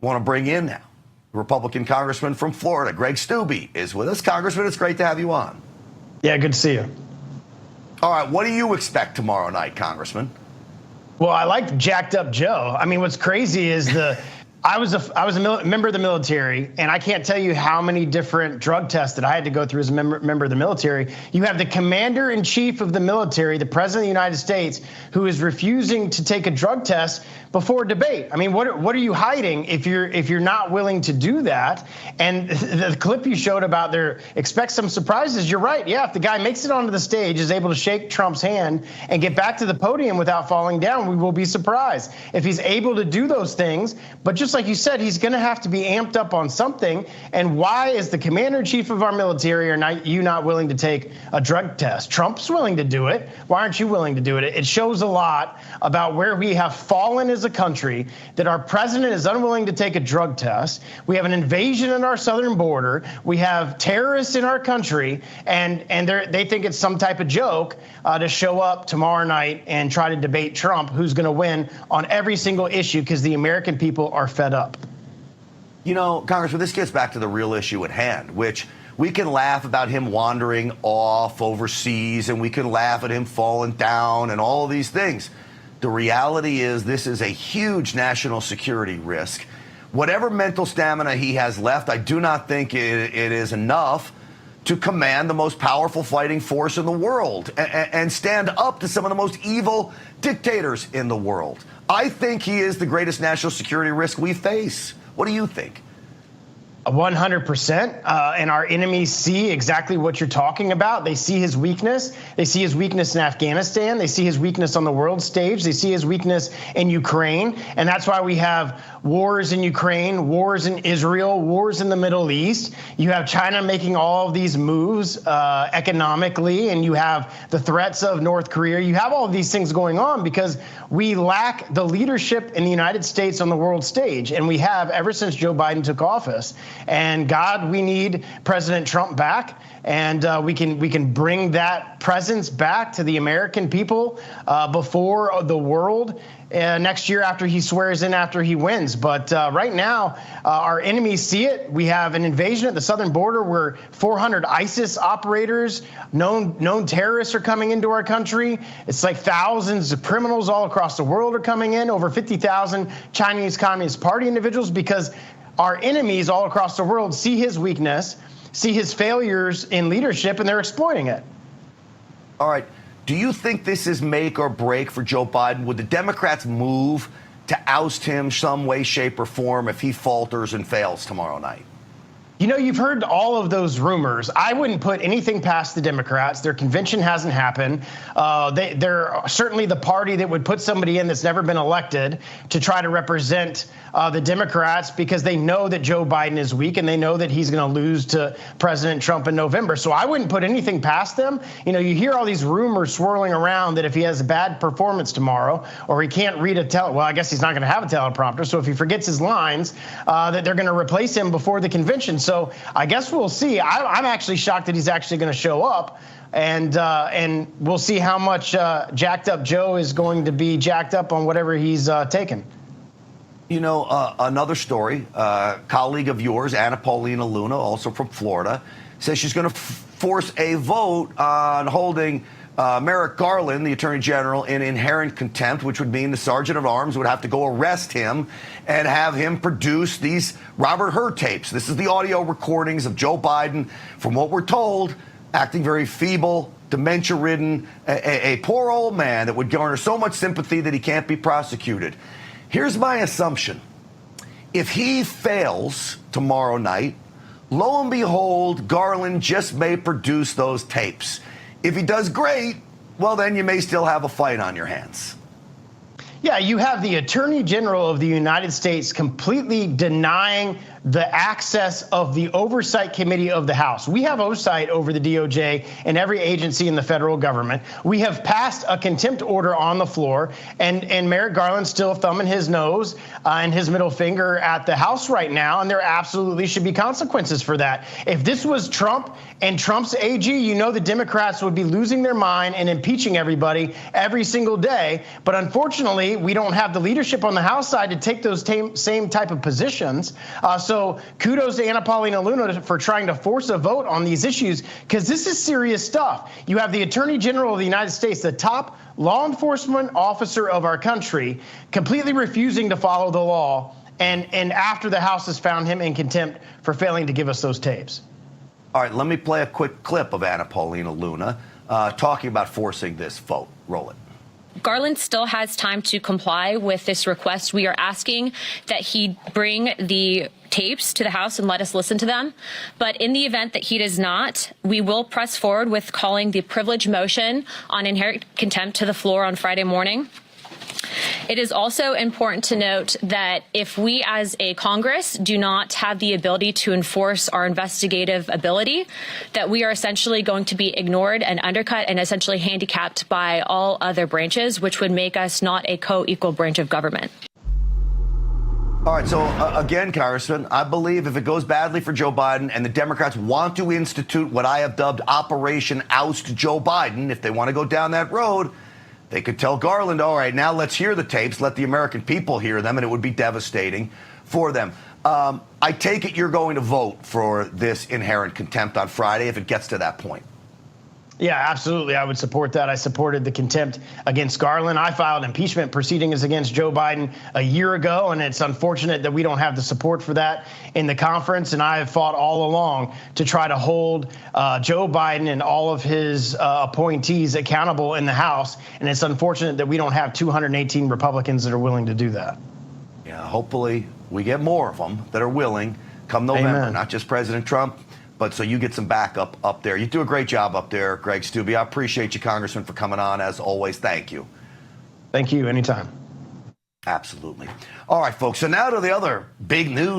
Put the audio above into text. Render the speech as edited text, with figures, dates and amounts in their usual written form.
Want to bring in now Republican Congressman from Florida, Greg Steube, is with us. Congressman, it's great to have you on. Yeah, good to see you. All right, what do you expect tomorrow night, Congressman? Well, I like Jacked Up Joe. I mean, what's crazy is I was a member of the military, and I can't tell you how many different drug tests that I had to go through as a member of the military. You have the commander-in-chief of the military, the president of the United States, who is refusing to take a drug test before debate. I mean, what are you hiding if you're not willing to do that? And the clip you showed about expect some surprises. You're right. Yeah, if the guy makes it onto the stage, is able to shake Trump's hand and get back to the podium without falling down, we will be surprised. If he's able to do those things, but just like you said, he's going to have to be amped up on something. And why is the commander-in-chief of our military not willing to take a drug test? Trump's willing to do it. Why aren't you willing to do it? It shows a lot about where we have fallen as a country, that our president is unwilling to take a drug test. We have an invasion in our southern border. We have terrorists in our country, and they think it's some type of joke to show up tomorrow night and try to debate Trump, who's going to win on every single issue because the American people are fed up. You know, Congressman, this gets back to the real issue at hand, which we can laugh about him wandering off overseas, and we can laugh at him falling down and all of these things. The reality is this is a huge national security risk. Whatever mental stamina he has left, I do not think it is enough to command the most powerful fighting force in the world and stand up to some of the most evil dictators in the world. I think he is the greatest national security risk we face. What do you think? 100%. And our enemies see exactly what you're talking about. They see his weakness. They see his weakness in Afghanistan. They see his weakness on the world stage. They see his weakness in Ukraine. And that's why we have wars in Ukraine, wars in Israel, wars in the Middle East. You have China making all of these moves economically, and you have the threats of North Korea. You have all of these things going on because we lack the leadership in the United States on the world stage, and we have ever since Joe Biden took office. And God, we need President Trump back, and we can bring that presence back to the American people before the world next year after he swears in, after he wins. But right now, our enemies see it. We have an invasion at the southern border where 400 ISIS operators, known terrorists, are coming into our country. It's like thousands of criminals all across the world are coming in, over 50,000 Chinese Communist Party individuals, because our enemies all across the world see his weakness, see his failures in leadership, and they're exploiting it. All right. Do you think this is make or break for Joe Biden? Would the Democrats move to oust him some way, shape, or form if he falters and fails tomorrow night? You know, you've heard all of those rumors. I wouldn't put anything past the Democrats. Their convention hasn't happened. They're certainly the party that would put somebody in that's never been elected to try to represent the Democrats, because they know that Joe Biden is weak and they know that he's going to lose to President Trump in November. So I wouldn't put anything past them. You know, you hear all these rumors swirling around that if he has a bad performance tomorrow, or he can't read well, I guess he's not going to have a teleprompter. So if he forgets his lines, that they're going to replace him before the convention. So I guess we'll see. I'm actually shocked that he's actually going to show up, and we'll see how much Jacked Up Joe is going to be jacked up on whatever he's taken. You know, another story, colleague of yours, Anna Paulina Luna, also from Florida, says she's going to force a vote on holding Merrick Garland, the Attorney General, in inherent contempt, which would mean the Sergeant at Arms would have to go arrest him and have him produce these Robert Hur tapes. This is the audio recordings of Joe Biden, from what we're told, acting very feeble, dementia-ridden, a poor old man that would garner so much sympathy that he can't be prosecuted. Here's my assumption. If he fails tomorrow night, lo and behold, Garland just may produce those tapes. If he does great, well, then you may still have a fight on your hands. Yeah, you have the Attorney General of the United States completely denying the access of the Oversight Committee of the House. We have oversight over the DOJ and every agency in the federal government. We have passed a contempt order on the floor, and Merrick Garland's still thumbing his nose and his middle finger at the House right now, and there absolutely should be consequences for that. If this was Trump and Trump's AG, you know the Democrats would be losing their mind and impeaching everybody every single day. But unfortunately, unfortunately, we don't have the leadership on the House side to take those same type of positions. So kudos to Anna Paulina Luna for trying to force a vote on these issues, because this is serious stuff. You have the Attorney General of the United States, the top law enforcement officer of our country, completely refusing to follow the law, and after the House has found him in contempt for failing to give us those tapes. All right, let me play a quick clip of Anna Paulina Luna talking about forcing this vote. Roll it. Garland still has time to comply with this request. We are asking that he bring the tapes to the House and let us listen to them. But in the event that he does not, we will press forward with calling the privilege motion on inherent contempt to the floor on Friday morning. It is also important to note that if we as a Congress do not have the ability to enforce our investigative ability, that we are essentially going to be ignored and undercut and essentially handicapped by all other branches, which would make us not a co-equal branch of government. All right, so again, Congressman, I believe if it goes badly for Joe Biden and the Democrats want to institute what I have dubbed Operation Oust Joe Biden, if they want to go down that road, they could tell Garland, all right, now let's hear the tapes, let the American people hear them, and it would be devastating for them. I take it you're going to vote for this inherent contempt on Friday if it gets to that point. Yeah, absolutely. I would support that. I supported the contempt against Garland. I filed impeachment proceedings against Joe Biden a year ago, and it's unfortunate that we don't have the support for that in the conference. And I have fought all along to try to hold Joe Biden and all of his appointees accountable in the House. And it's unfortunate that we don't have 218 Republicans that are willing to do that. Yeah, hopefully we get more of them that are willing come November, Amen. Not just President Trump, but so you get some backup up there. You do a great job up there, Greg Steube. I appreciate you, Congressman, for coming on. As always, thank you. Thank you. Anytime. Absolutely. All right, folks. So now to the other big news.